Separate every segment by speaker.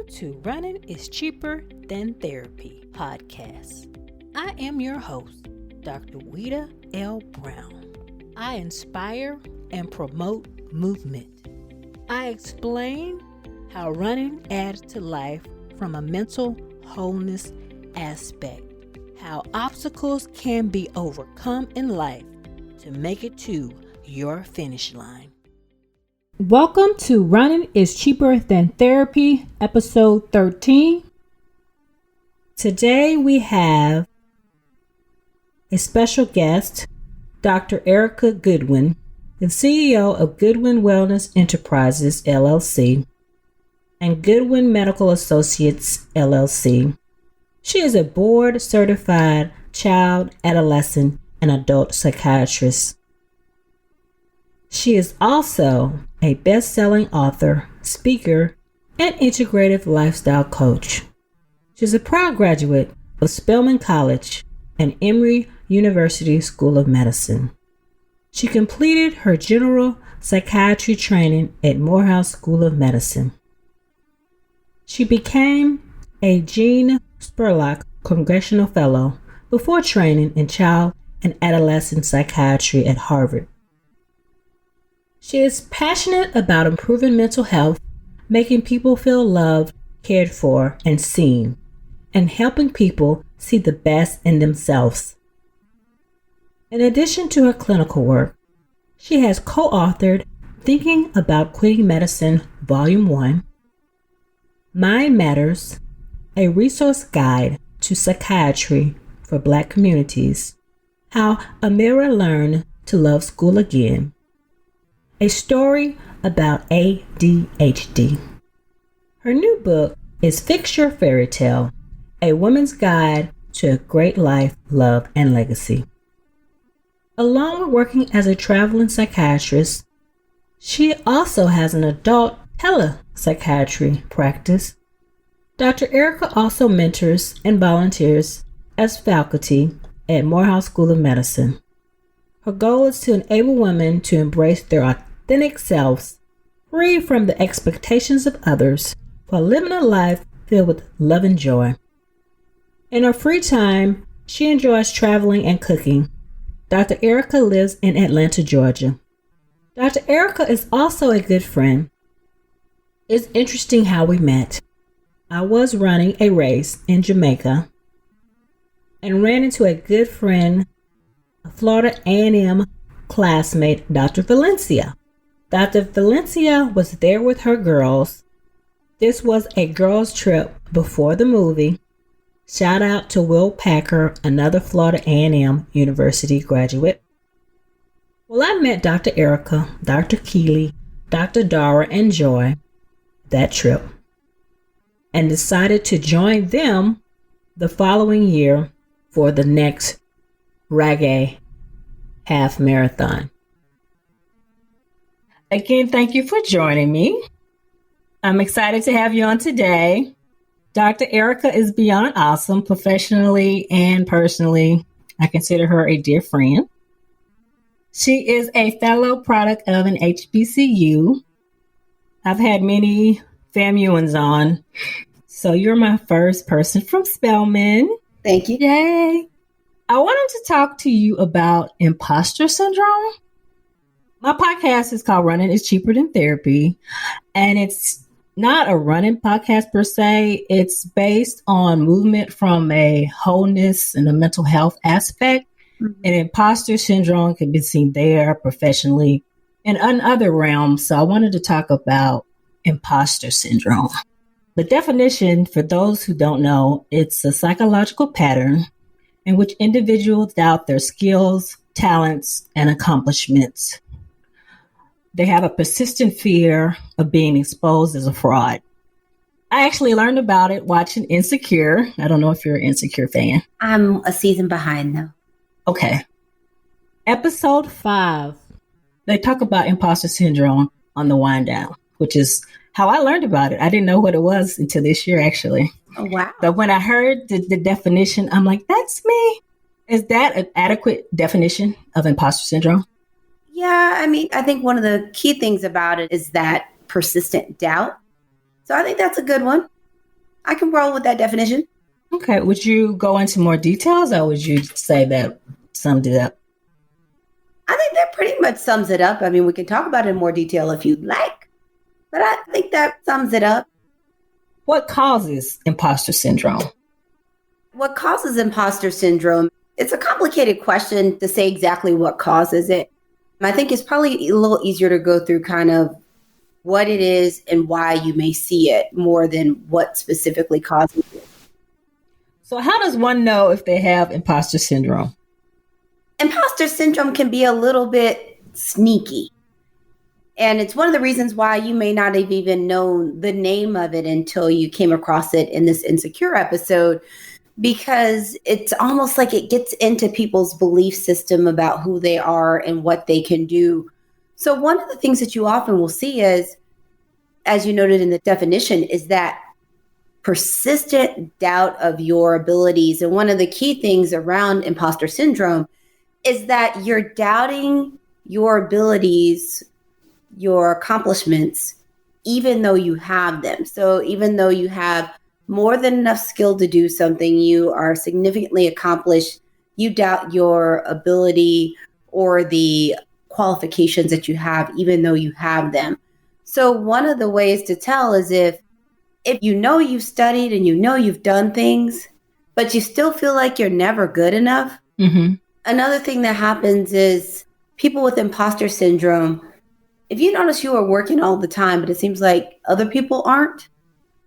Speaker 1: to Running is Cheaper Than Therapy podcast. I am your host, Dr. Weta L. Brown. I inspire and promote movement. I explain how running adds to life from a mental wholeness aspect, how obstacles can be overcome in life to make it to your finish line. Welcome to Running is Cheaper Than Therapy, episode 13. Today we have a special guest, Dr. Ericka Goodwin, the CEO of Goodwin Wellness Enterprises, LLC, and Goodwin Medical Associates, LLC. She is a board-certified child, adolescent, and adult psychiatrist. She is also a best-selling author, speaker, and integrative lifestyle coach. She's a proud graduate of Spelman College and Emory University School of Medicine. She completed her general psychiatry training at Morehouse School of Medicine. She became a Gene Spurlock Congressional Fellow before training in child and adolescent psychiatry at Harvard. She is passionate about improving mental health, making people feel loved, cared for, and seen, and helping people see the best in themselves. In addition to her clinical work, she has co-authored Thinking About Quitting Medicine, Volume 1, Mind Matters, a resource guide to psychiatry for Black communities, How Amira Learned to Love School Again, a story about ADHD. Her new book is Fixture Fairy Tale, a woman's guide to a great life, love, and legacy. Along with working as a traveling psychiatrist, she also has an adult telepsychiatry practice. Dr. Ericka also mentors and volunteers as faculty at Morehouse School of Medicine. Her goal is to enable women to embrace their authentic selves, free from the expectations of others, while living a life filled with love and joy. In her free time, she enjoys traveling and cooking. Dr. Ericka lives in Atlanta, Georgia. Dr. Ericka is also a good friend. It's interesting how we met. I was running a race in Jamaica and ran into a good friend, a Florida A&M classmate, Dr. Valencia. Dr. Valencia was there with her girls. This was a girls' trip before the movie. Shout out to Will Packer, another Florida A&M University graduate. Well, I met Dr. Ericka, Dr. Keeley, Dr. Dara, and Joy that trip and decided to join them the following year for the next Reggae Half Marathon. Again, thank you for joining me. I'm excited to have you on today. Dr. Ericka is beyond awesome, professionally and personally. I consider her a dear friend. She is a fellow product of an HBCU. I've had many FAMUans on, so you're my first person from Spelman.
Speaker 2: Thank you.
Speaker 1: Yay. I wanted to talk to you about imposter syndrome. My podcast is called Running is Cheaper Than Therapy, and it's not a running podcast per se. It's based on movement from a wholeness and a mental health aspect. Mm-hmm. And imposter syndrome can be seen there professionally and in other realms. So I wanted to talk about imposter syndrome. The definition, for those who don't know, it's a psychological pattern in which individuals doubt their skills, talents, and accomplishments. They have a persistent fear of being exposed as a fraud. I actually learned about it watching Insecure. I don't know if you're an Insecure fan.
Speaker 2: I'm a season behind, though.
Speaker 1: Okay. Episode 5, they talk about imposter syndrome on the wind down, which is how I learned about it. I didn't know what it was until this year, actually.
Speaker 2: Oh, wow.
Speaker 1: But when I heard the definition, I'm like, that's me. Is that an adequate definition of imposter syndrome?
Speaker 2: Yeah, I mean, I think one of the key things about it is that persistent doubt. So I think that's a good one. I can roll with that definition.
Speaker 1: Okay. Would you go into more details, or would you say that summed it up?
Speaker 2: I think that pretty much sums it up. I mean, we can talk about it in more detail if you'd like, but I think that sums it up.
Speaker 1: What causes imposter syndrome?
Speaker 2: What causes imposter syndrome? It's a complicated question to say exactly what causes it. I think it's probably a little easier to go through kind of what it is and why you may see it more than what specifically causes it.
Speaker 1: So how does one know if they have imposter syndrome?
Speaker 2: Imposter syndrome can be a little bit sneaky. And it's one of the reasons why you may not have even known the name of it until you came across it in this Insecure episode, because it's almost like it gets into people's belief system about who they are and what they can do. So one of the things that you often will see is, as you noted in the definition, is that persistent doubt of your abilities. And one of the key things around imposter syndrome is that you're doubting your abilities, your accomplishments, even though you have them. So even though you have more than enough skill to do something, you are significantly accomplished, you doubt your ability or the qualifications that you have, even though you have them. So one of the ways to tell is if you know you've studied and you know you've done things, but you still feel like you're never good enough.
Speaker 1: Mm-hmm.
Speaker 2: Another thing that happens is people with imposter syndrome, if you notice you are working all the time, but it seems like other people aren't,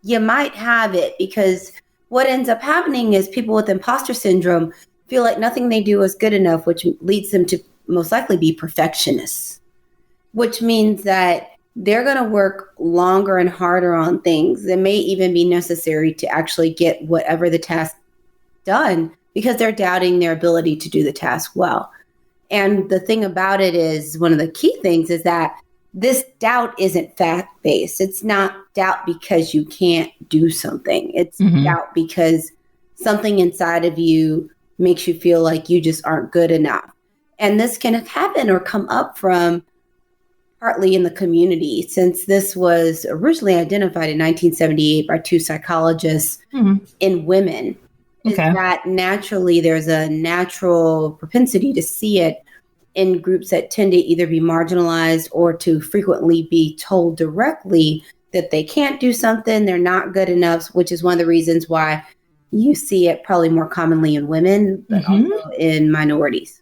Speaker 2: you might have it, because what ends up happening is people with imposter syndrome feel like nothing they do is good enough, which leads them to most likely be perfectionists, which means that they're going to work longer and harder on things that may even be necessary to actually get whatever the task done, because they're doubting their ability to do the task well. And the thing about it is, one of the key things is that this doubt isn't fact-based. It's not doubt because you can't do something. It's doubt because something inside of you makes you feel like you just aren't good enough. And this can happen or come up from partly in the community, since this was originally identified in 1978 by two psychologists in women. Is that naturally there's a natural propensity to see it in groups that tend to either be marginalized or to frequently be told directly that they can't do something, they're not good enough, which is one of the reasons why you see it probably more commonly in women, but also in minorities.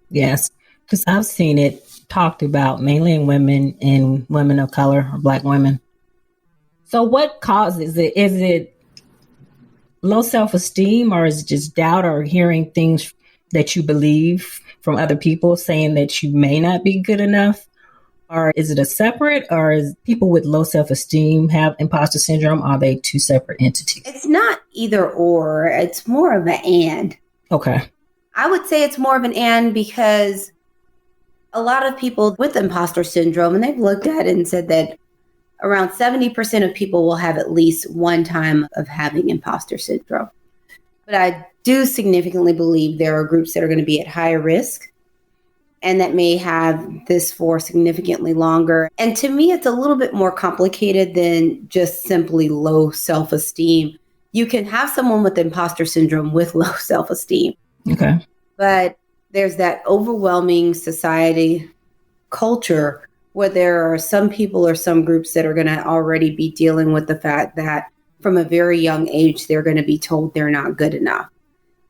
Speaker 1: Yes, because I've seen it talked about mainly in women and women of color or Black women. So what causes it? Is it low self-esteem, or is it just doubt or hearing things that you believe from other people saying that you may not be good enough? Or is it a separate, or is people with low self-esteem have imposter syndrome? Are they two separate entities?
Speaker 2: It's not either or, it's more of an and.
Speaker 1: Okay.
Speaker 2: I would say it's more of an and, because a lot of people with imposter syndrome, and they've looked at it and said that around 70% of people will have at least one time of having imposter syndrome. But I do significantly believe there are groups that are going to be at higher risk and that may have this for significantly longer. And to me, it's a little bit more complicated than just simply low self-esteem. You can have someone with imposter syndrome with low self-esteem.
Speaker 1: Okay.
Speaker 2: But there's that overwhelming society culture where there are some people or some groups that are going to already be dealing with the fact that from a very young age, they're going to be told they're not good enough.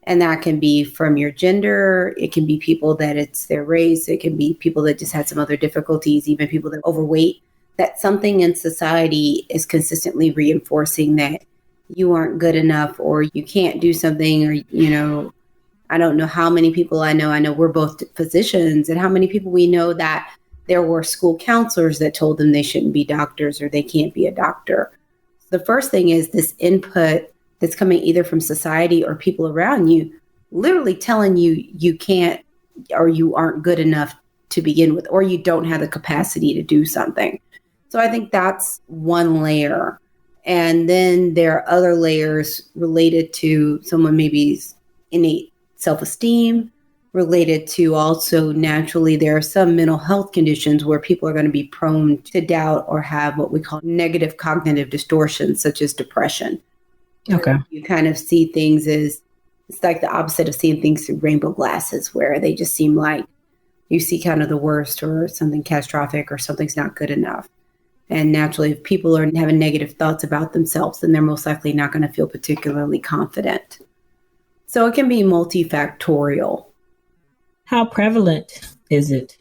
Speaker 2: And that can be from your gender. It can be people that it's their race. It can be people that just had some other difficulties, even people that are overweight, that something in society is consistently reinforcing that you aren't good enough or you can't do something, or, you know, I don't know how many people I know we're both physicians, and how many people we know that there were school counselors that told them they shouldn't be doctors or they can't be a doctor. The first thing is this input that's coming either from society or people around you, literally telling you you can't, or you aren't good enough to begin with, or you don't have the capacity to do something. So I think that's one layer. And then there are other layers related to someone maybe's innate self-esteem, related to also naturally there are some mental health conditions where people are going to be prone to doubt or have what we call negative cognitive distortions, such as depression.
Speaker 1: Okay.
Speaker 2: You kind of see things as, it's like the opposite of seeing things through rainbow glasses, where they just seem like you see kind of the worst or something catastrophic or something's not good enough. And naturally, if people are having negative thoughts about themselves, then they're most likely not going to feel particularly confident. So it can be multifactorial.
Speaker 1: How prevalent is it?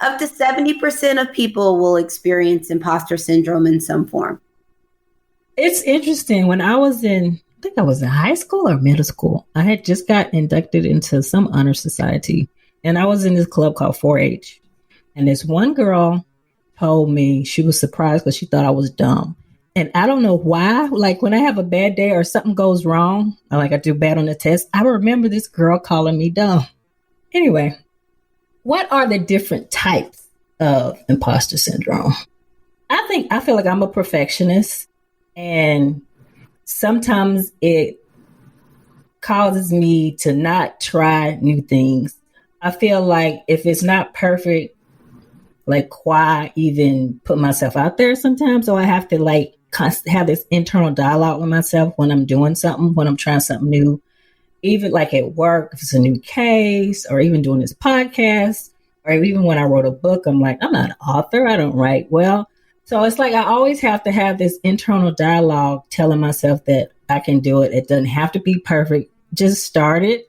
Speaker 2: Up to 70% of people will experience imposter syndrome in some form.
Speaker 1: It's interesting. When I think I was in high school or middle school, I had just got inducted into some honor society. And I was in this club called 4-H. And this one girl told me she was surprised because she thought I was dumb. And I don't know why. Like when I have a bad day or something goes wrong, or like I do bad on the test, I remember this girl calling me dumb. Anyway, what are the different types of imposter syndrome? I feel like I'm a perfectionist, and sometimes it causes me to not try new things. I feel like if it's not perfect, like why even put myself out there sometimes? So I have to like have this internal dialogue with myself when I'm doing something, when I'm trying something new, even like at work, if it's a new case, or even doing this podcast, or even when I wrote a book, I'm like, I'm not an author. I don't write well. So it's like I always have to have this internal dialogue telling myself that I can do it. It doesn't have to be perfect. Just start it.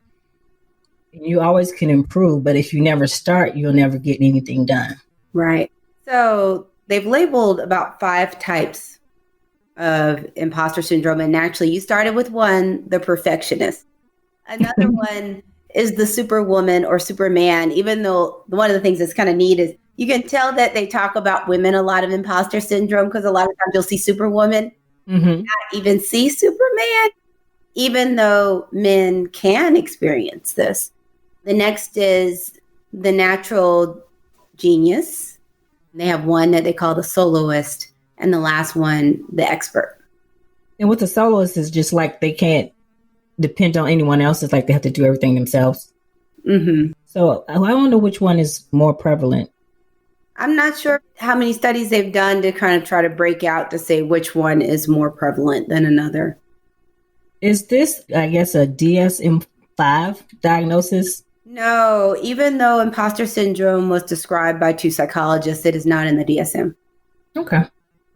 Speaker 1: You always can improve. But if you never start, you'll never get anything done.
Speaker 2: Right. So they've labeled about 5 types of imposter syndrome. And actually, you started with one, the perfectionist. Another one is the superwoman or superman, even though one of the things that's kind of neat is you can tell that they talk about women a lot of imposter syndrome, because a lot of times you'll see superwoman, not even see superman, even though men can experience this. The next is the natural genius. They have one that they call the soloist, and the last one, the expert.
Speaker 1: And with the soloist is just like they can't depend on anyone else. It's like they have to do everything themselves.
Speaker 2: Mm-hmm.
Speaker 1: So I wonder which one is more prevalent.
Speaker 2: I'm not sure how many studies they've done to kind of try to break out to say which one is more prevalent than another.
Speaker 1: Is this, I guess, a DSM-5 diagnosis?
Speaker 2: No, even though imposter syndrome was described by 2 psychologists, it is not in the DSM.
Speaker 1: Okay.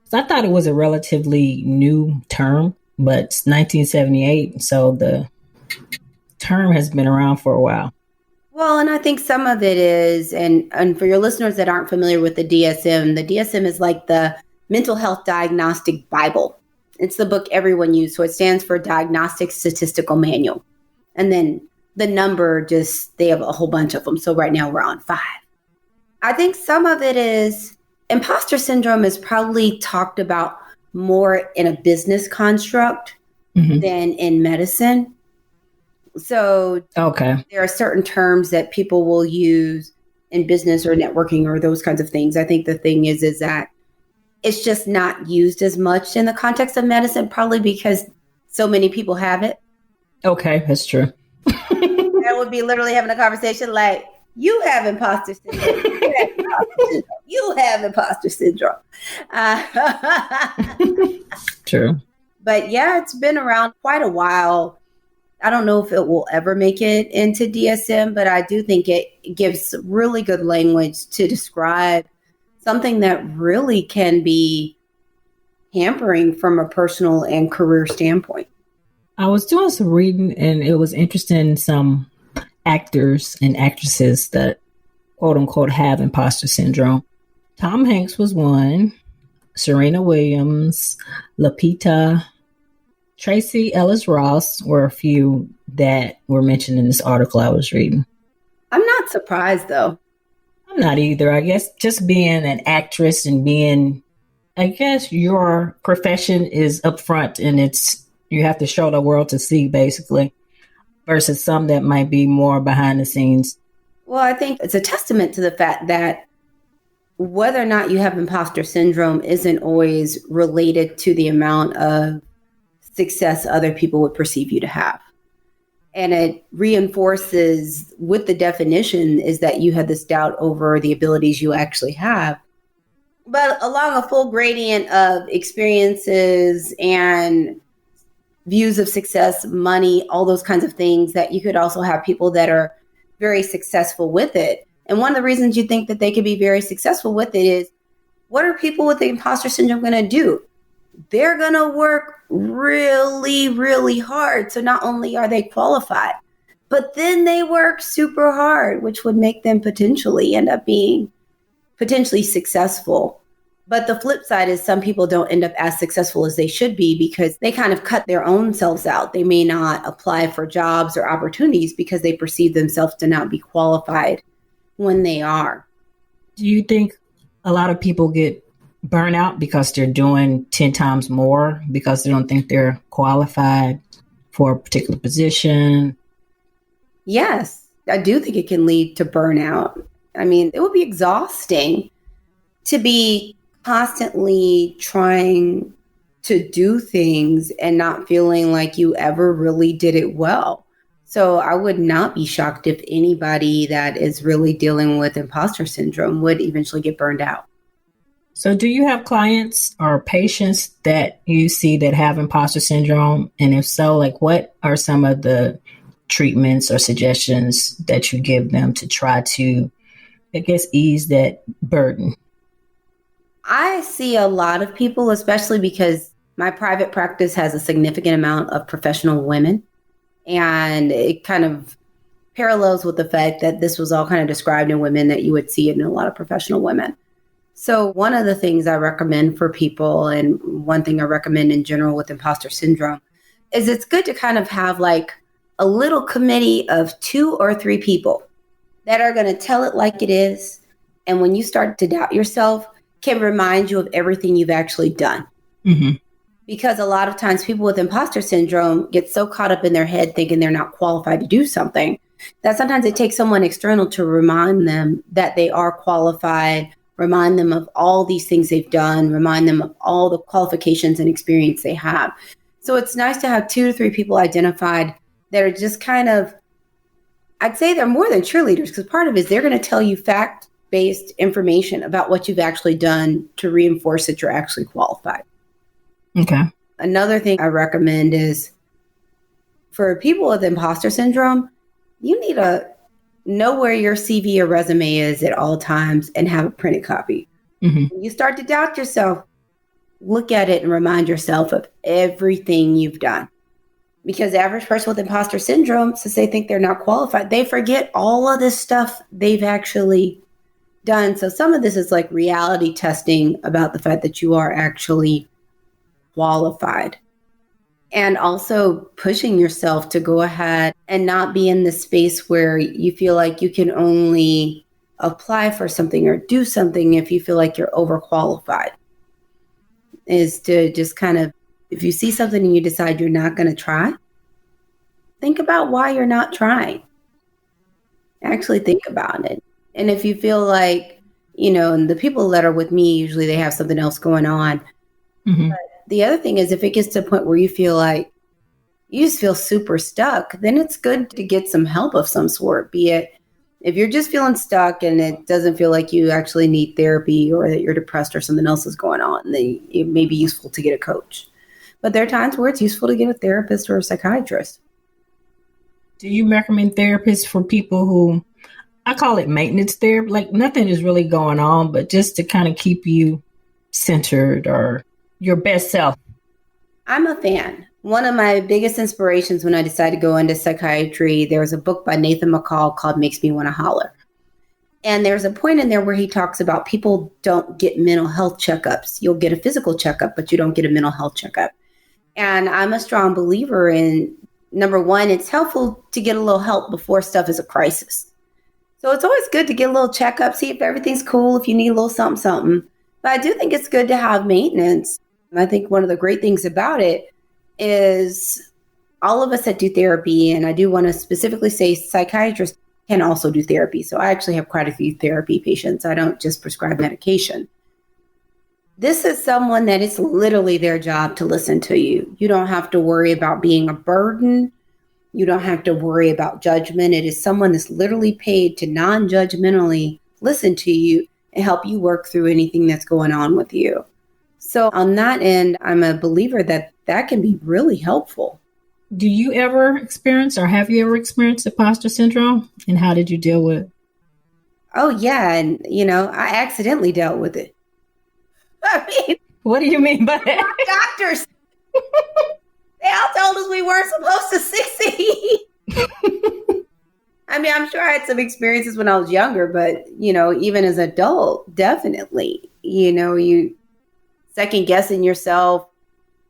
Speaker 1: So I thought it was a relatively new term, but it's 1978. So the term has been around for a while.
Speaker 2: Well, and I think some of it is, and for your listeners that aren't familiar with the DSM is like the mental health diagnostic Bible. It's the book everyone uses. So it stands for Diagnostic Statistical Manual. And then the number they have a whole bunch of them. So right now we're on 5. I think some of it is imposter syndrome is probably talked about more in a business construct than in medicine. So there are certain terms that people will use in business or networking or those kinds of things. I think the thing is that it's just not used as much in the context of medicine, probably because so many people have it.
Speaker 1: Okay, that's true.
Speaker 2: That would be literally having a conversation like, you have imposter syndrome. You have imposter syndrome.
Speaker 1: True.
Speaker 2: But yeah, it's been around quite a while. I don't know if it will ever make it into DSM, but I do think it gives really good language to describe something that really can be hampering from a personal and career standpoint.
Speaker 1: I was doing some reading, and it was interesting. Some actors and actresses that quote unquote have imposter syndrome. Tom Hanks was one, Serena Williams, Lupita, Tracy Ellis Ross were a few that were mentioned in this article I was reading.
Speaker 2: I'm not surprised, though.
Speaker 1: I'm not either. I guess just being an actress and I guess your profession is upfront and you have to show the world to see, basically, versus some that might be more behind the scenes.
Speaker 2: Well, I think it's a testament to the fact that whether or not you have imposter syndrome isn't always related to the amount of success other people would perceive you to have. And it reinforces with the definition is that you had this doubt over the abilities you actually have. But along a full gradient of experiences and views of success, money, all those kinds of things, that you could also have people that are very successful with it. And one of the reasons you think that they could be very successful with it is, what are people with the imposter syndrome going to do? They're going to work really, really hard. So not only are they qualified, but then they work super hard, which would make them potentially end up being potentially successful. But the flip side is some people don't end up as successful as they should be because they kind of cut their own selves out. They may not apply for jobs or opportunities because they perceive themselves to not be qualified when they are.
Speaker 1: Do you think a lot of people get burnout because they're doing 10 times more because they don't think they're qualified for a particular position?
Speaker 2: Yes, I do think it can lead to burnout. I mean, it would be exhausting to be constantly trying to do things and not feeling like you ever really did it well. So I would not be shocked if anybody that is really dealing with imposter syndrome would eventually get burned out.
Speaker 1: So do you have clients or patients that you see that have imposter syndrome? And if so, like what are some of the treatments or suggestions that you give them to try to, I guess, ease that burden?
Speaker 2: I see a lot of people, especially because my private practice has a significant amount of professional women. And it kind of parallels with the fact that this was all kind of described in women, that you would see it in a lot of professional women. So one of the things I recommend for people, and one thing I recommend in general with imposter syndrome, is it's good to kind of have like a little committee of 2 or 3 people that are going to tell it like it is. And when you start to doubt yourself, can remind you of everything you've actually done.
Speaker 1: Mm-hmm.
Speaker 2: Because a lot of times people with imposter syndrome get so caught up in their head thinking they're not qualified to do something that sometimes it takes someone external to remind them that they are qualified, remind them of all these things they've done, remind them of all the qualifications and experience they have. So it's nice to have 2 to 3 people identified that are just kind of, I'd say they're more than cheerleaders, because part of it is they're going to tell you fact-based information about what you've actually done to reinforce that you're actually qualified.
Speaker 1: Okay.
Speaker 2: Another thing I recommend is for people with imposter syndrome, you need to know where your CV or resume is at all times and have a printed copy.
Speaker 1: Mm-hmm.
Speaker 2: When you start to doubt yourself, look at it and remind yourself of everything you've done. Because the average person with imposter syndrome, since they think they're not qualified, they forget all of this stuff they've actually done. So some of this is like reality testing about the fact that you are actually qualified. And also pushing yourself to go ahead and not be in the space where you feel like you can only apply for something or do something if you feel like you're overqualified. Is to just kind of, if you see something and you decide you're not going to try, think about why you're not trying. Actually think about it. And if you feel like, and the people that are with me, usually they have something else going on.
Speaker 1: Mm-hmm.
Speaker 2: But the other thing is, if it gets to a point where you feel like you just feel super stuck, then it's good to get some help of some sort. Be it if you're just feeling stuck and it doesn't feel like you actually need therapy, or that you're depressed or something else is going on, then it may be useful to get a coach. But there are times where it's useful to get a therapist or a psychiatrist.
Speaker 1: Do you recommend therapists for people who, I call it maintenance therapy, like nothing is really going on, but just to kind of keep you centered or your best self?
Speaker 2: I'm a fan. One of my biggest inspirations when I decided to go into psychiatry, there was a book by Nathan McCall called Makes Me Want to Holler. And there's a point in there where he talks about people don't get mental health checkups. You'll get a physical checkup, but you don't get a mental health checkup. And I'm a strong believer in, number one, it's helpful to get a little help before stuff is a crisis. So it's always good to get a little checkup, see if everything's cool, if you need a little something. But I do think it's good to have maintenance. I think one of the great things about it is all of us that do therapy, and I do want to specifically say psychiatrists can also do therapy. So I actually have quite a few therapy patients. I don't just prescribe medication. This is someone that it's literally their job to listen to you. You don't have to worry about being a burden. You don't have to worry about judgment. It is someone that's literally paid to non-judgmentally listen to you and help you work through anything that's going on with you. So on that end, I'm a believer that that can be really helpful.
Speaker 1: Do you ever experience or have you ever experienced imposter syndrome? And how did you deal with it?
Speaker 2: Oh, yeah. And, I accidentally dealt with it. I mean,
Speaker 1: what do you mean by that?
Speaker 2: Doctors, they all told us we weren't supposed to succeed. I mean, I'm sure I had some experiences when I was younger, but, even as an adult, definitely, you second guessing yourself,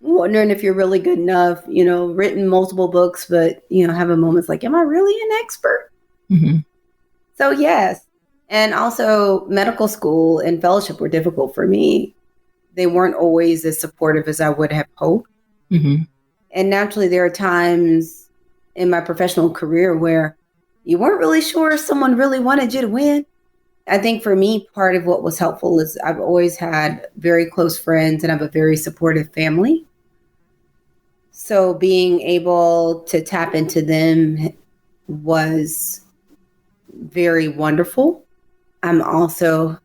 Speaker 2: wondering if you're really good enough, written multiple books, but, having moments like, am I really an expert?
Speaker 1: Mm-hmm.
Speaker 2: So, yes. And also medical school and fellowship were difficult for me. They weren't always as supportive as I would have hoped.
Speaker 1: Mm-hmm.
Speaker 2: And naturally, there are times in my professional career where you weren't really sure if someone really wanted you to win. I think for me, part of what was helpful is I've always had very close friends and I have a very supportive family. So being able to tap into them was very wonderful. I'm also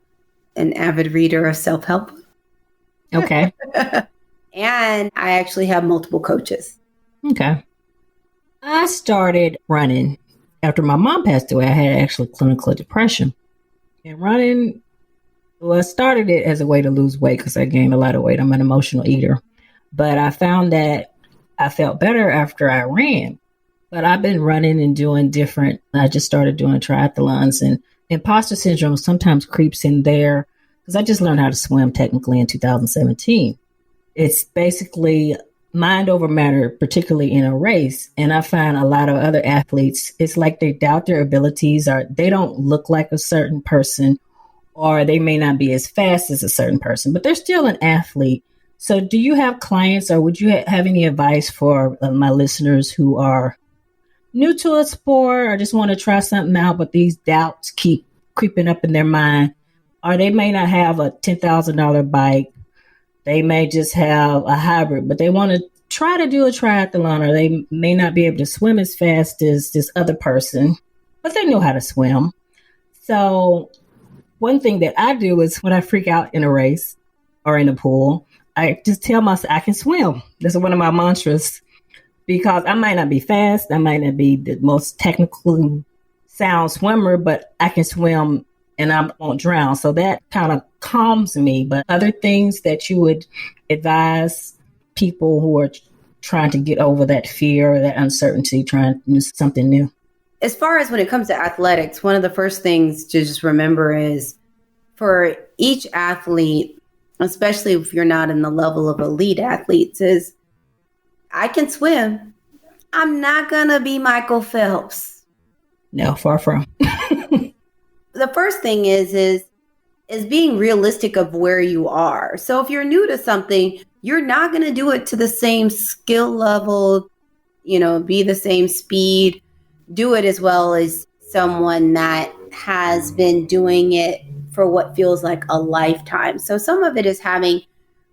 Speaker 2: an avid reader of self-help.
Speaker 1: Okay.
Speaker 2: And I actually have multiple coaches.
Speaker 1: Okay. I started running after my mom passed away. I had actually clinical depression. And running, well, I started it as a way to lose weight because I gained a lot of weight. I'm an emotional eater. But I found that I felt better after I ran. But I've been running and doing different. I just started doing triathlons, and imposter syndrome sometimes creeps in there because I just learned how to swim technically in 2017. It's basically mind over matter, particularly in a race. And I find a lot of other athletes, it's like they doubt their abilities, or they don't look like a certain person, or they may not be as fast as a certain person, but they're still an athlete. So do you have clients, or would you have any advice for my listeners who are new to a sport or just want to try something out, but these doubts keep creeping up in their mind? Or they may not have a $10,000 bike. They may just have a hybrid, but they want to try to do a triathlon, or they may not be able to swim as fast as this other person, but they know how to swim. So one thing that I do is when I freak out in a race or in a pool, I just tell myself I can swim. That's one of my mantras, because I might not be fast. I might not be the most technically sound swimmer, but I can swim and I won't drown. So that kind of calms me. But other things that you would advise people who are trying to get over that fear or that uncertainty, trying to do something new?
Speaker 2: As far as when it comes to athletics, one of the first things to just remember is for each athlete, especially if you're not in the level of elite athletes, is I can swim. I'm not going to be Michael Phelps.
Speaker 1: No, far from.
Speaker 2: The first thing is being realistic of where you are. So if you're new to something, you're not going to do it to the same skill level, be the same speed, do it as well as someone that has been doing it for what feels like a lifetime. So some of it is having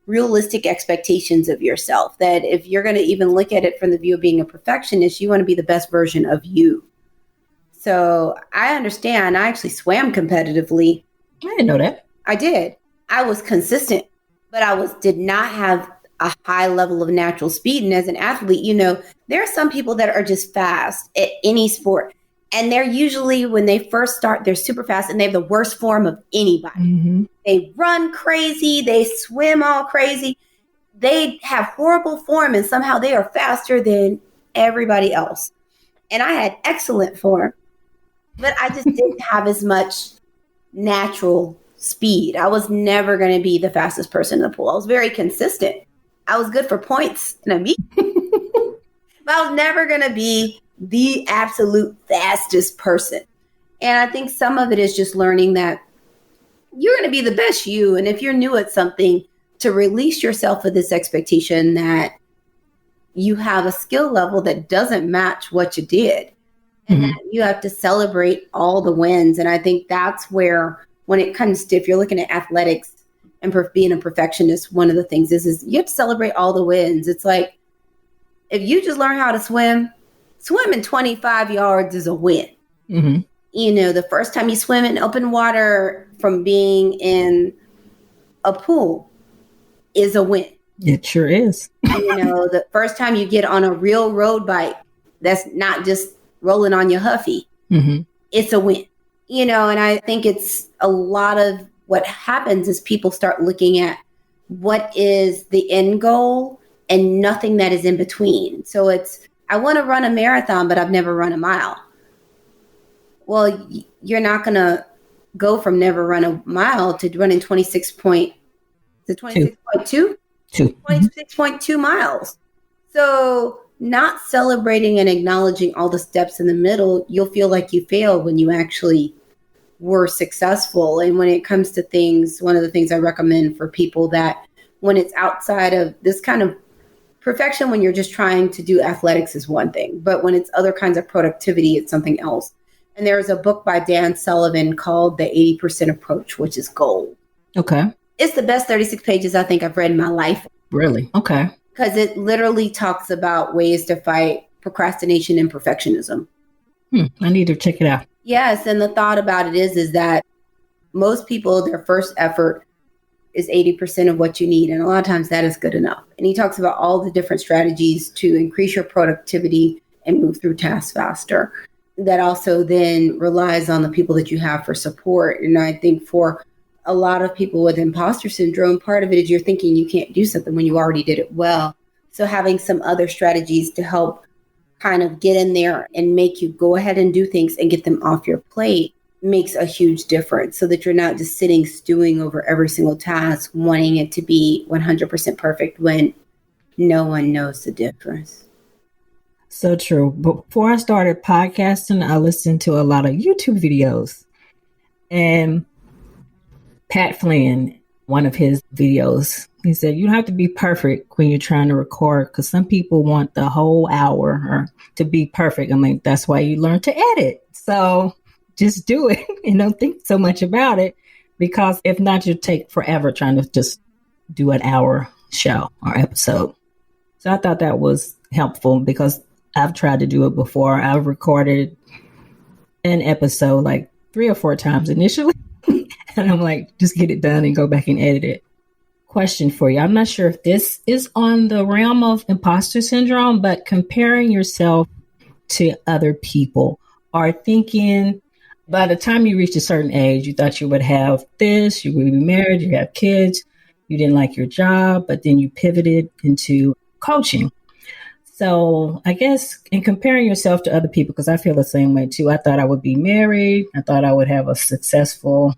Speaker 2: realistic expectations of yourself, that if you're going to even look at it from the view of being a perfectionist, you want to be the best version of you. So I understand. I actually swam competitively.
Speaker 1: I didn't know that.
Speaker 2: I did. I was consistent, but did not have a high level of natural speed. And as an athlete, there are some people that are just fast at any sport. And they're usually, when they first start, they're super fast and they have the worst form of anybody. Mm-hmm. They run crazy. They swim all crazy. They have horrible form and somehow they are faster than everybody else. And I had excellent form, but I just didn't have as much natural speed. I was never going to be the fastest person in the pool. I was very consistent. I was good for points in a meet, but I was never going to be the absolute fastest person. And I think some of it is just learning that you're going to be the best you. And if you're new at something, to release yourself of this expectation that you have a skill level that doesn't match what you did. And that you have to celebrate all the wins. And I think that's where, when it comes to, if you're looking at athletics and being a perfectionist, one of the things is you have to celebrate all the wins. It's like, if you just learn how to swim in 25 yards is a win. Mm-hmm. The first time you swim in open water from being in a pool is a win.
Speaker 1: It sure is.
Speaker 2: The first time you get on a real road bike, that's not just rolling on your Huffy.
Speaker 1: Mm-hmm.
Speaker 2: It's a win, and I think it's a lot of what happens is people start looking at what is the end goal and nothing that is in between. So I want to run a marathon, but I've never run a mile. Well, you're not going to go from never run a mile to running 26.2 miles. So not celebrating and acknowledging all the steps in the middle, you'll feel like you failed when you actually were successful. And when it comes to things, one of the things I recommend for people that when it's outside of this kind of perfection, when you're just trying to do athletics is one thing, but when it's other kinds of productivity, it's something else. And there's a book by Dan Sullivan called The 80% Approach, which is gold.
Speaker 1: Okay.
Speaker 2: It's the best 36 pages I think I've read in my life.
Speaker 1: Really? Okay.
Speaker 2: Because it literally talks about ways to fight procrastination and perfectionism.
Speaker 1: I need to check it out.
Speaker 2: Yes. And the thought about it is that most people, their first effort is 80% of what you need. And a lot of times that is good enough. And he talks about all the different strategies to increase your productivity and move through tasks faster. That also then relies on the people that you have for support. And I think for a lot of people with imposter syndrome, part of it is you're thinking you can't do something when you already did it well. So having some other strategies to help kind of get in there and make you go ahead and do things and get them off your plate makes a huge difference, so that you're not just sitting stewing over every single task, wanting it to be 100% perfect when no one knows the difference.
Speaker 1: So true. Before I started podcasting, I listened to a lot of YouTube videos. And Pat Flynn, one of his videos, he said, you don't have to be perfect when you're trying to record, because some people want the whole hour to be perfect. I mean, that's why you learn to edit. So just do it and don't think so much about it, because if not, you'll take forever trying to just do an hour show or episode. So I thought that was helpful, because I've tried to do it before. I've recorded an episode like 3 or 4 times initially. And I'm like, just get it done and go back and edit it. Question for you. I'm not sure if this is on the realm of imposter syndrome, but comparing yourself to other people, or thinking by the time you reach a certain age, you thought you would have this, you would be married, you have kids, you didn't like your job, but then you pivoted into coaching. So I guess in comparing yourself to other people, because I feel the same way too. I thought I would be married. I thought I would have a successful,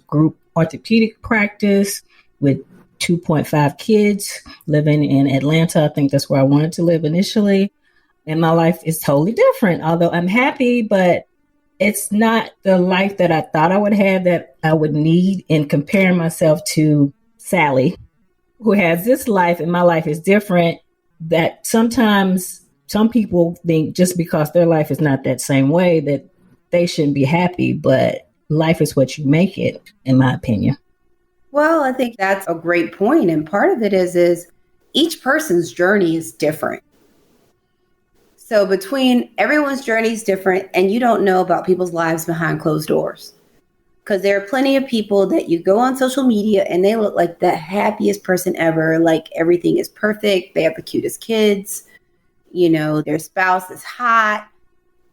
Speaker 1: group orthopedic practice with 2.5 kids, living in Atlanta. I think that's where I wanted to live initially. And my life is totally different. Although I'm happy, but it's not the life that I thought I would have, that I would need. In comparing myself to Sally, who has this life, and my life is different, that sometimes some people think just because their life is not that same way that they shouldn't be happy, but life is what you make it, in my opinion.
Speaker 2: Well, I think that's a great point. And part of it is each person's journey is different. So between everyone's journey is different, and you don't know about people's lives behind closed doors. Because there are plenty of people that you go on social media and they look like the happiest person ever. Like everything is perfect. They have the cutest kids. Their spouse is hot.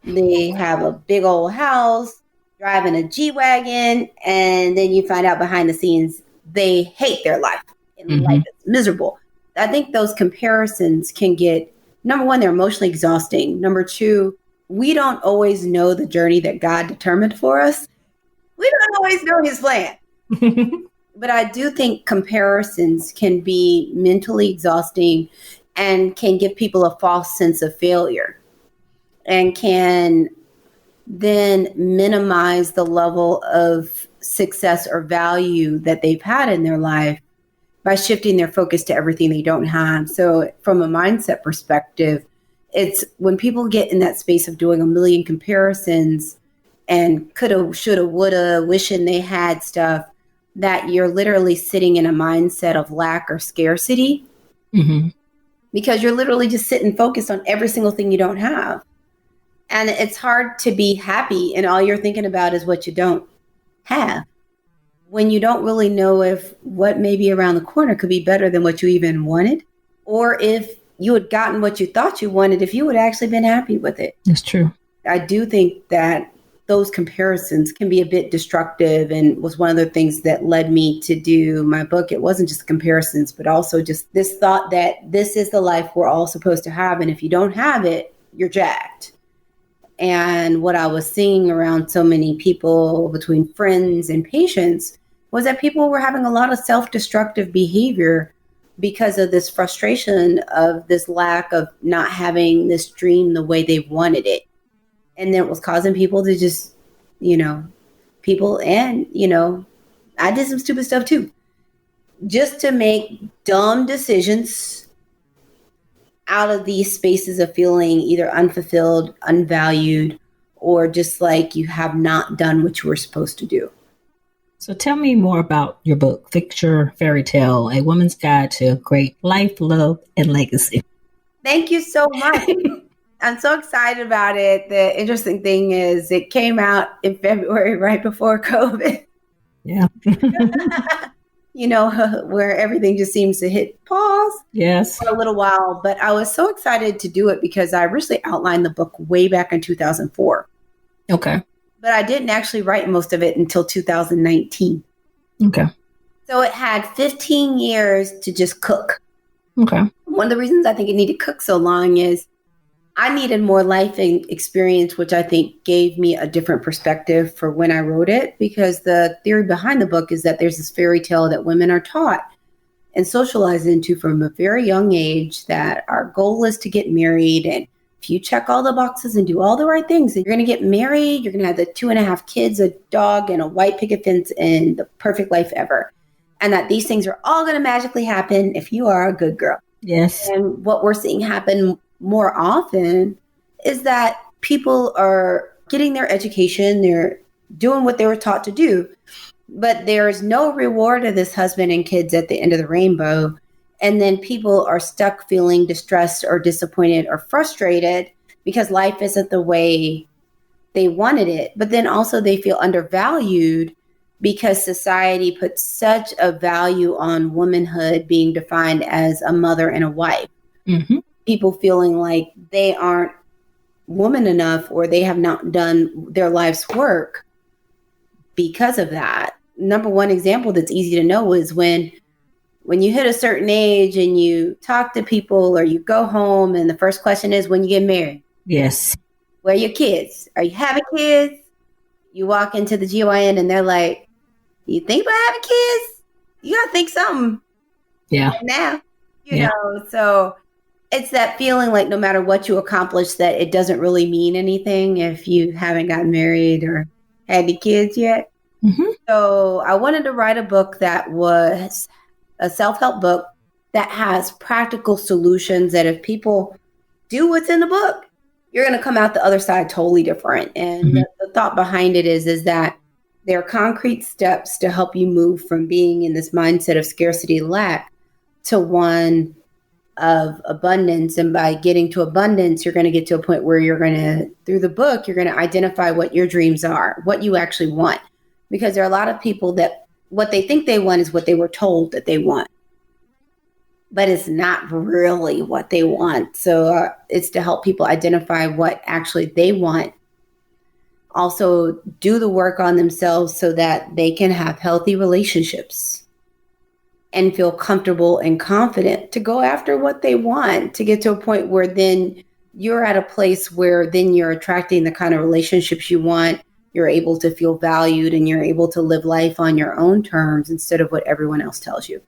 Speaker 2: They have a big old house, driving a G-Wagon. And then you find out behind the scenes, they hate their life and life is miserable. I think those comparisons can get, number one, they're emotionally exhausting. Number two, we don't always know the journey that God determined for us. We don't always know his plan. But I do think comparisons can be mentally exhausting and can give people a false sense of failure, and can then minimize the level of success or value that they've had in their life by shifting their focus to everything they don't have. So from a mindset perspective, it's when people get in that space of doing a million comparisons and coulda, shoulda, woulda, wishing they had stuff, that you're literally sitting in a mindset of lack or scarcity, because you're literally just sitting focused on every single thing you don't have. And it's hard to be happy and all you're thinking about is what you don't have, when you don't really know if what may be around the corner could be better than what you even wanted. or if you had gotten what you thought you wanted, if you would actually been happy with it.
Speaker 1: That's true.
Speaker 2: I do think that those comparisons can be a bit destructive, and was one of the things that led me to do my book. It wasn't just comparisons, but also just this thought that this is the life we're all supposed to have. And if you don't have it, you're jacked. And what I was seeing around so many people, between friends and patients, was that people were having a lot of self-destructive behavior because of this frustration of this lack of not having this dream the way they wanted it. And then it was causing people to just, people, and, I did some stupid stuff too, just to make dumb decisions out of these spaces of feeling either unfulfilled, unvalued, or just like you have not done what you were supposed to do.
Speaker 1: So tell me more about your book, Fixture, Fairy Tale, A Woman's Guide to Great Life, Love, and Legacy.
Speaker 2: Thank you so much. I'm so excited about it. The interesting thing is it came out in February, right before COVID.
Speaker 1: Yeah.
Speaker 2: Where everything just seems to hit pause.
Speaker 1: Yes.
Speaker 2: For a little while. But I was so excited to do it because I originally outlined the book way back in 2004.
Speaker 1: Okay.
Speaker 2: But I didn't actually write most of it until 2019.
Speaker 1: Okay.
Speaker 2: So it had 15 years to just cook.
Speaker 1: Okay.
Speaker 2: One of the reasons I think it needed to cook so long is I needed more life experience, which I think gave me a different perspective for when I wrote it, because the theory behind the book is that there's this fairy tale that women are taught and socialized into from a very young age, that our goal is to get married. And if you check all the boxes and do all the right things, you're going to get married, you're going to have the 2.5 kids, a dog, and a white picket fence, and the perfect life ever. And that these things are all going to magically happen if you are a good girl.
Speaker 1: Yes.
Speaker 2: And what we're seeing happen more often is that people are getting their education, they're doing what they were taught to do, but there is no reward of this husband and kids at the end of the rainbow. And then people are stuck feeling distressed or disappointed or frustrated because life isn't the way they wanted it. But then also they feel undervalued because society puts such a value on womanhood being defined as a mother and a wife. Mm-hmm. People feeling like they aren't woman enough, or they have not done their life's work because of that. Number one example that's easy to know is when you hit a certain age and you talk to people or you go home and the first question is, when you get married?
Speaker 1: Yes.
Speaker 2: Where are your kids? Are you having kids? You walk into the GYN and they're like, you think about having kids? You got to think something.
Speaker 1: Yeah.
Speaker 2: Now, you know, so it's that feeling like no matter what you accomplish, that it doesn't really mean anything if you haven't gotten married or had any kids yet. Mm-hmm. So I wanted to write a book that was a self-help book that has practical solutions that if people do what's in the book, you're going to come out the other side totally different. And mm-hmm. the thought behind it is that there are concrete steps to help you move from being in this mindset of scarcity lack to one of abundance. And by getting to abundance, you're going to get to a point where you're going to, through the book, you're going to identify what your dreams are, what you actually want. Because there are a lot of people that what they think they want is what they were told that they want. But it's not really what they want. So it's to help people identify what actually they want. Also do the work on themselves so that they can have healthy relationships and feel comfortable and confident to go after what they want, to get to a point where then you're at a place where then you're attracting the kind of relationships you want. You're able to feel valued and you're able to live life on your own terms instead of what everyone else tells you.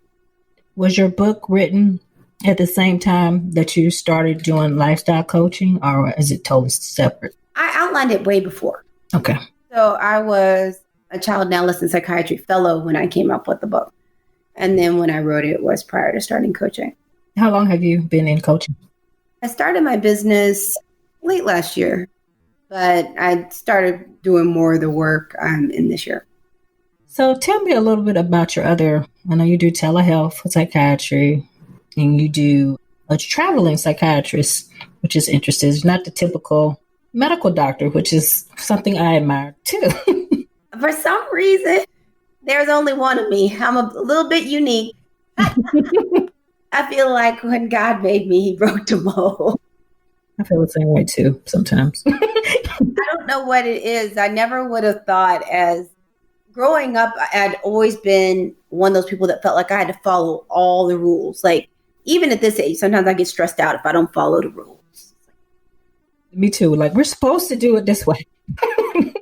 Speaker 2: Was your book written at the same time that you started doing lifestyle coaching, or is it totally separate? I outlined it way before. Okay. So I was a child and adolescent psychiatry fellow when I came up with the book. And then when I wrote it was prior to starting coaching. How long have you been in coaching? I started my business late last year, but I started doing more of the work in this year. So tell me a little bit about your other, I know you do telehealth, psychiatry, and you do a traveling psychiatrist, which is interesting. It's not the typical medical doctor, which is something I admire too. For some reason, there's only one of me. I'm a little bit unique. I feel like when God made me, he broke the mold.
Speaker 1: I feel the same way too sometimes.
Speaker 2: I don't know what it is. I never would have thought as growing up, I'd always been one of those people that felt like I had to follow all the rules. Like even at this age, sometimes I get stressed out if I don't follow the rules.
Speaker 1: Me too. Like we're supposed to do it this way.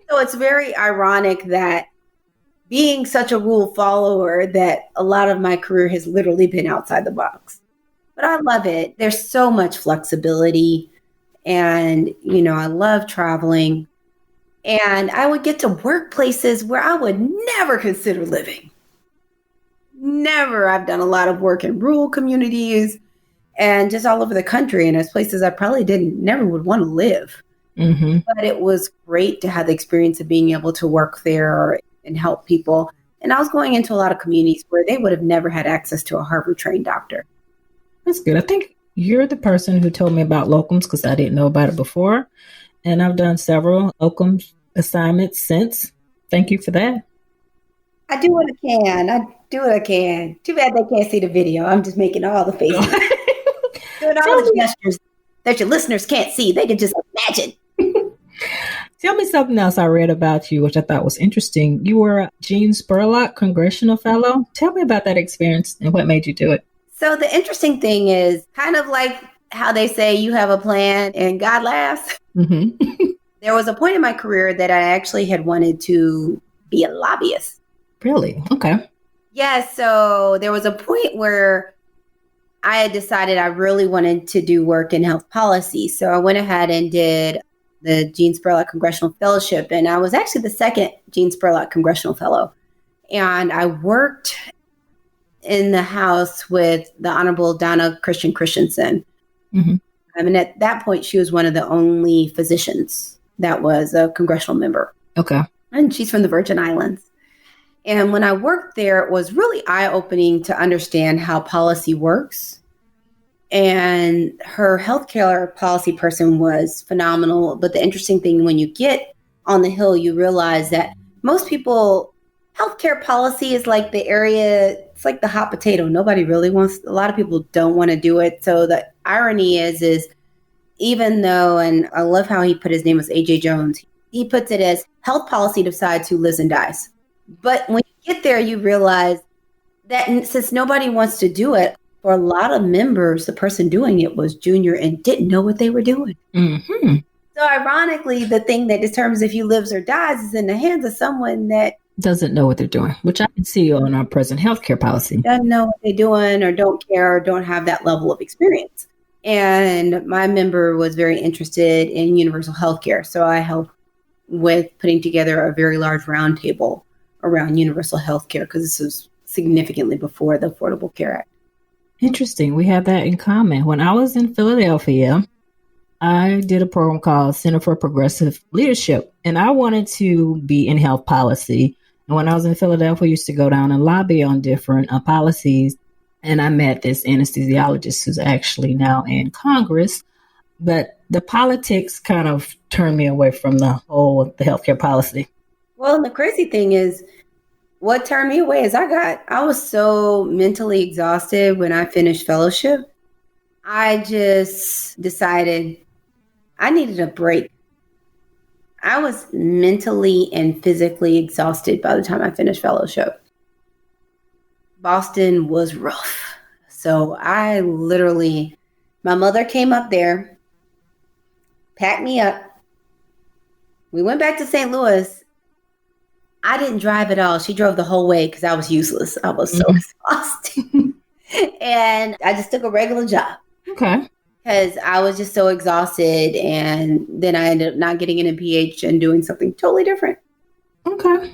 Speaker 2: So it's very ironic that being such a rule follower that a lot of my career has literally been outside the box. But I love it. There's so much flexibility. And, I love traveling. And I would get to work places where I would never consider living. Never. I've done a lot of work in rural communities and just all over the country. And there's places I probably never would want to live.
Speaker 1: Mm-hmm.
Speaker 2: But it was great to have the experience of being able to work there and help people. And I was going into a lot of communities where they would have never had access to a Harvard-trained doctor.
Speaker 1: That's good. I think you're the person who told me about locums because I didn't know about it before. And I've done several locums assignments since. Thank you for that.
Speaker 2: I do what I can. Too bad they can't see the video. I'm just making all the faces. Doing all the gestures that your listeners can't see. They can just imagine.
Speaker 1: Tell me something else I read about you, which I thought was interesting. You were a Gene Spurlock Congressional Fellow. Tell me about that experience and what made you do it.
Speaker 2: So the interesting thing is kind of like how they say you have a plan and God laughs.
Speaker 1: Mm-hmm.
Speaker 2: There was a point in my career that I actually had wanted to be a lobbyist.
Speaker 1: Really? Okay.
Speaker 2: Yeah. So there was a point where I had decided I really wanted to do work in health policy. So I went ahead and did the Gene Spurlock Congressional Fellowship. And I was actually the second Gene Spurlock Congressional Fellow. And I worked in the House with the Honorable Donna Christensen.
Speaker 1: Mm-hmm.
Speaker 2: I mean, at that point, she was one of the only physicians that was a congressional member.
Speaker 1: Okay.
Speaker 2: And she's from the Virgin Islands. And when I worked there, it was really eye-opening to understand how policy works. And her healthcare policy person was phenomenal. But the interesting thing, when you get on the Hill, you realize that most people, healthcare policy is like the area, it's like the hot potato. Nobody really wants, a lot of people don't want to do it. So the irony is even though, and I love how he put his name was A.J. Jones, he puts it as health policy decides who lives and dies. But when you get there, you realize that since nobody wants to do it, for a lot of members, the person doing it was junior and didn't know what they were doing.
Speaker 1: Mm-hmm.
Speaker 2: So ironically, the thing that determines if you lives or dies is in the hands of someone that
Speaker 1: doesn't know what they're doing, which I can see on our present healthcare policy.
Speaker 2: Doesn't know what they're doing or don't care or don't have that level of experience. And my member was very interested in universal healthcare. So I helped with putting together a very large roundtable around universal healthcare because this was significantly before the Affordable Care Act.
Speaker 1: Interesting. We have that in common. When I was in Philadelphia, I did a program called Center for Progressive Leadership, and I wanted to be in health policy. And when I was in Philadelphia, I used to go down and lobby on different policies. And I met this anesthesiologist who's actually now in Congress. But the politics kind of turned me away from the healthcare policy. Well,
Speaker 2: and the crazy thing is, what turned me away is I was so mentally exhausted when I finished fellowship. I just decided I needed a break. I was mentally and physically exhausted by the time I finished fellowship. Boston was rough. So my mother came up there, packed me up. We went back to St. Louis. I didn't drive at all. She drove the whole way because I was useless. I was so exhausted. And I just took a regular job.
Speaker 1: Okay.
Speaker 2: Because I was just so exhausted. And then I ended up not getting an MPH and doing something totally different.
Speaker 1: Okay.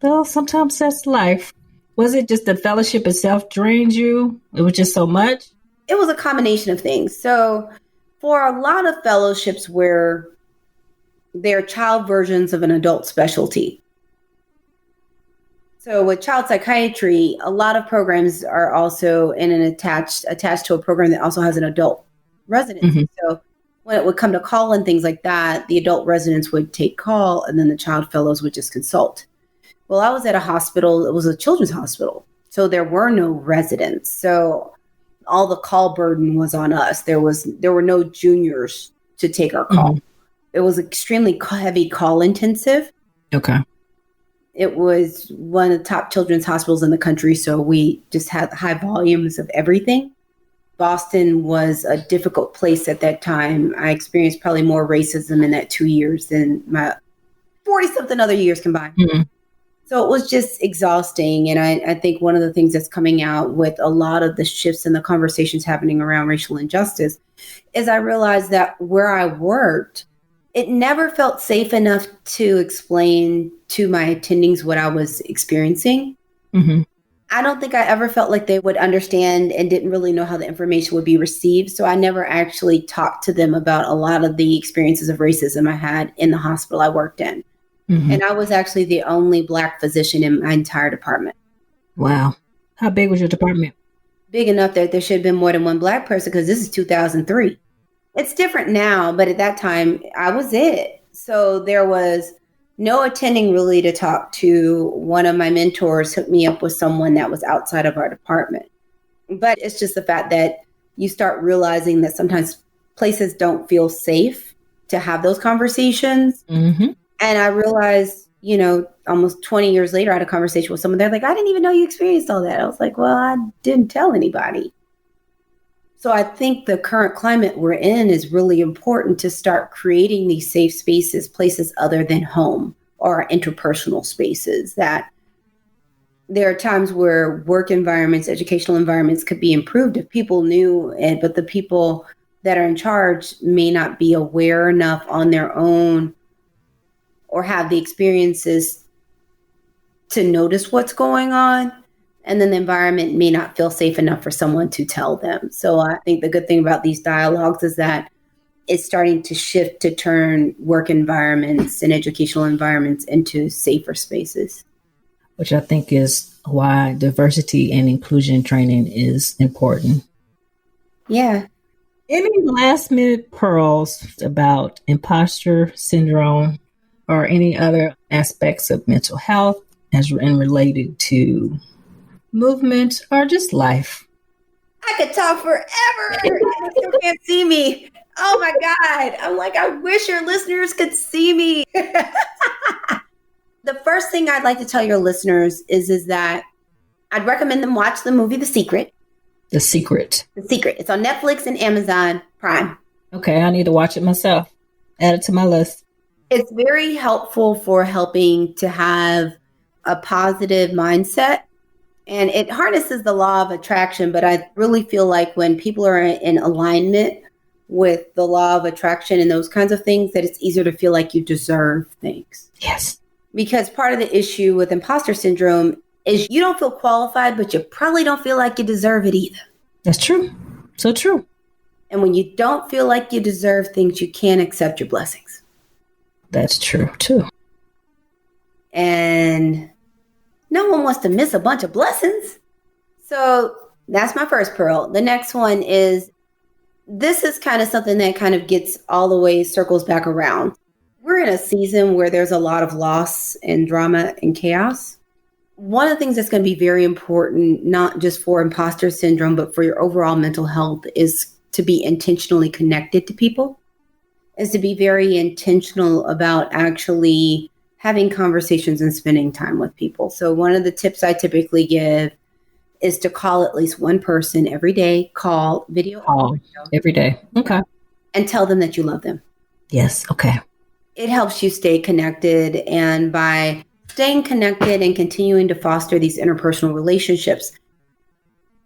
Speaker 1: Well, sometimes that's life. Was it just the fellowship itself drained you? It was just so much?
Speaker 2: It was a combination of things. So for a lot of fellowships where they're child versions of an adult specialty. So with child psychiatry, a lot of programs are also attached to a program that also has an adult residency. Mm-hmm. So when it would come to call and things like that, the adult residents would take call and then the child fellows would just consult. Well, I was at a hospital. It was a children's hospital. So there were no residents. So all the call burden was on us. There were no juniors to take our call. It was extremely heavy call intensive.
Speaker 1: Okay.
Speaker 2: It was one of the top children's hospitals in the country, so we just had high volumes of everything. Boston was a difficult place at that time. I experienced probably more racism in that 2 years than my 40-something other years combined. So it was just exhausting. And I think one of the things that's coming out with a lot of the shifts in the conversations happening around racial injustice is I realized that where I worked, it never felt safe enough to explain to my attendings what I was experiencing. I don't think I ever felt like they would understand and didn't really know how the information would be received. So I never actually talked to them about a lot of the experiences of racism I had in the hospital I worked in. And I was actually the only Black physician in my entire department.
Speaker 1: Wow. How big was your department?
Speaker 2: Big enough that there should have been more than one Black person, because this is 2003. It's different now, but at that time, I was it. So there was no attending really to talk to. One of my mentors hooked me up with someone that was outside of our department. But it's just the fact that you start realizing that sometimes places don't feel safe to have those conversations. And I realized, almost 20 years later, I had a conversation with someone. They're like, I didn't even know you experienced all that. I was like, well, I didn't tell anybody. So I think the current climate we're in is really important to start creating these safe spaces, places other than home or interpersonal spaces. That there are times where work environments, educational environments could be improved if people knew it, but the people that are in charge may not be aware enough on their own or have the experiences to notice what's going on. And then the environment may not feel safe enough for someone to tell them. So I think the good thing about these dialogues is that it's starting to shift to turn work environments and educational environments into safer spaces.
Speaker 1: Which I think is why diversity and inclusion training is important.
Speaker 2: Yeah.
Speaker 1: Any last minute pearls about imposter syndrome or any other aspects of mental health as related to movement or just life?
Speaker 2: I could talk forever. You still can't see me. Oh my God. I'm like, I wish your listeners could see me. The first thing I'd like to tell your listeners is that I'd recommend them watch the movie The Secret.
Speaker 1: The Secret.
Speaker 2: The Secret. It's on Netflix and Amazon Prime.
Speaker 1: Okay, I need to watch it myself. Add it to my list.
Speaker 2: It's very helpful for helping to have a positive mindset. And it harnesses the law of attraction. But I really feel like when people are in alignment with the law of attraction and those kinds of things, that it's easier to feel like you deserve things.
Speaker 1: Yes.
Speaker 2: Because part of the issue with imposter syndrome is you don't feel qualified, but you probably don't feel like you deserve it either.
Speaker 1: That's true. So true.
Speaker 2: And when you don't feel like you deserve things, you can't accept your blessings.
Speaker 1: That's true too.
Speaker 2: And no one wants to miss a bunch of blessings. So that's my first pearl. The next one is, this is kind of something that kind of gets all the way, circles back around. We're in a season where there's a lot of loss and drama and chaos. One of the things that's going to be very important, not just for imposter syndrome, but for your overall mental health, is to be intentionally connected to people, is to be very intentional about actually having conversations and spending time with people. So one of the tips I typically give is to call at least one person every day, call, video.
Speaker 1: Every day. Okay.
Speaker 2: And tell them that you love them.
Speaker 1: Yes. Okay.
Speaker 2: It helps you stay connected. And by staying connected and continuing to foster these interpersonal relationships,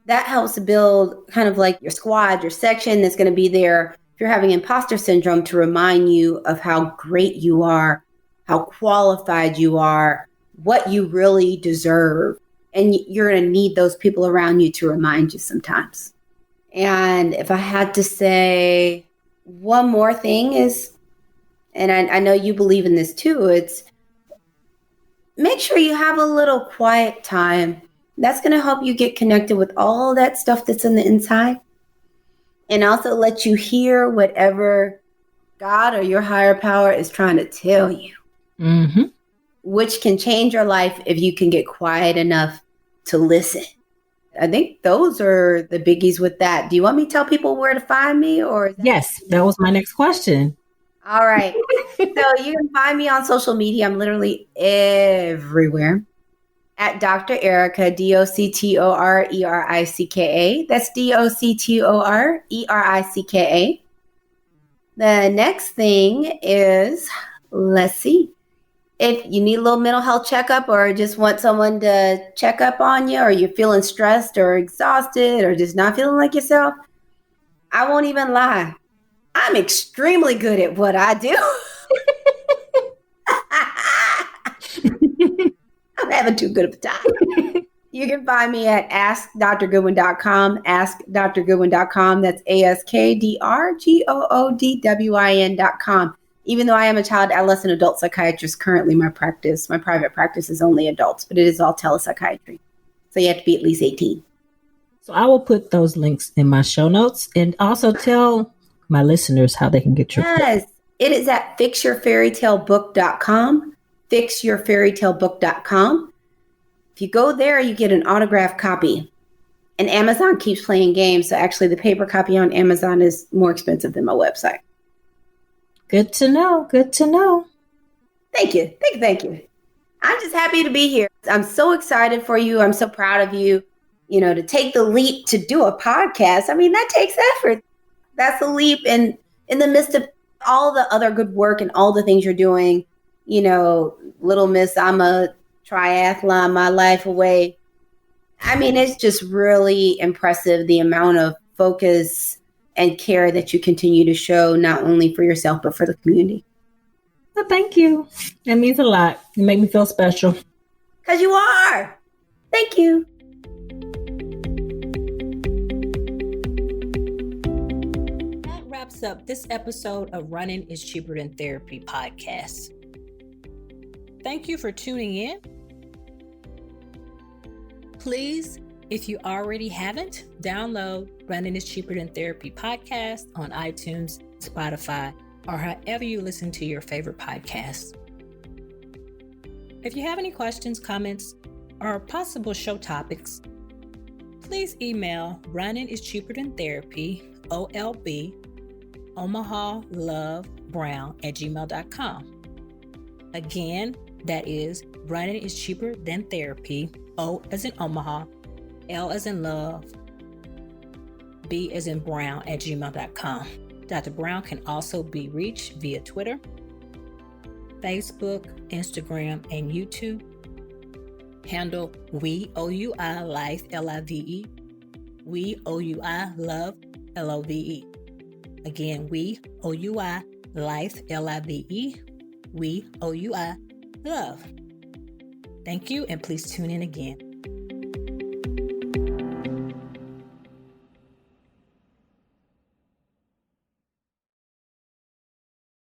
Speaker 2: that helps build kind of like your squad, your section that's going to be there if you're having imposter syndrome, to remind you of how great you are, how qualified you are, what you really deserve. And you're going to need those people around you to remind you sometimes. And if I had to say one more thing is, and I know you believe in this too, it's make sure you have a little quiet time. That's going to help you get connected with all that stuff that's in the inside. And also let you hear whatever God or your higher power is trying to tell you, which can change your life if you can get quiet enough to listen. I think those are the biggies with that. Do you want me to tell people where to find me, or
Speaker 1: Yes, that was my next question.
Speaker 2: All right. So you can find me on social media. I'm literally everywhere at Dr. Ericka, DoctorEricka. That's DoctorEricka. The next thing is, let's see, if you need a little mental health checkup or just want someone to check up on you, or you're feeling stressed or exhausted or just not feeling like yourself, I won't even lie. I'm extremely good at what I do. I'm having too good of a time. You can find me at askdrgoodwin.com, askdrgoodwin.com. That's AskDrGoodwin.com. Even though I am a child, adolescent, adult psychiatrist, currently my private practice is only adults, but it is all telepsychiatry. So you have to be at least 18.
Speaker 1: So I will put those links in my show notes, and also tell my listeners how they can get your book.
Speaker 2: Yes, it is at fixyourfairytalebook.com, fixyourfairytalebook.com. If you go there, you get an autographed copy. And Amazon keeps playing games, so actually the paper copy on Amazon is more expensive than my website.
Speaker 1: Good to know. Good to know.
Speaker 2: Thank you. I'm just happy to be here. I'm so excited for you. I'm so proud of you, to take the leap to do a podcast. I mean, that takes effort. That's a leap in the midst of all the other good work and all the things you're doing. Little miss, I'm a triathlon my life away. I mean, it's just really impressive, the amount of focus and care that you continue to show, not only for yourself, but for the community.
Speaker 1: Well, thank you. That means a lot. You make me feel special.
Speaker 2: Because you are. Thank you.
Speaker 1: That wraps up this episode of Running is Cheaper Than Therapy podcast. Thank you for tuning in. Please, if you already haven't, download Running is Cheaper Than Therapy podcast on iTunes, Spotify, or however you listen to your favorite podcasts. If you have any questions, comments, or possible show topics, please email runningischeaperthantherapy, OLB, OmahaLoveBrown@gmail.com. Again, that is Running is Cheaper Than Therapy, O as in Omaha, L as in love, B as in Brown @gmail.com. Dr. Brown can also be reached via Twitter, Facebook, Instagram, and YouTube. Handle We OUI Life LIVE, We OUI Love LOVE. Again, We OUI Life LIVE, We OUI Love. Thank you, and please tune in again.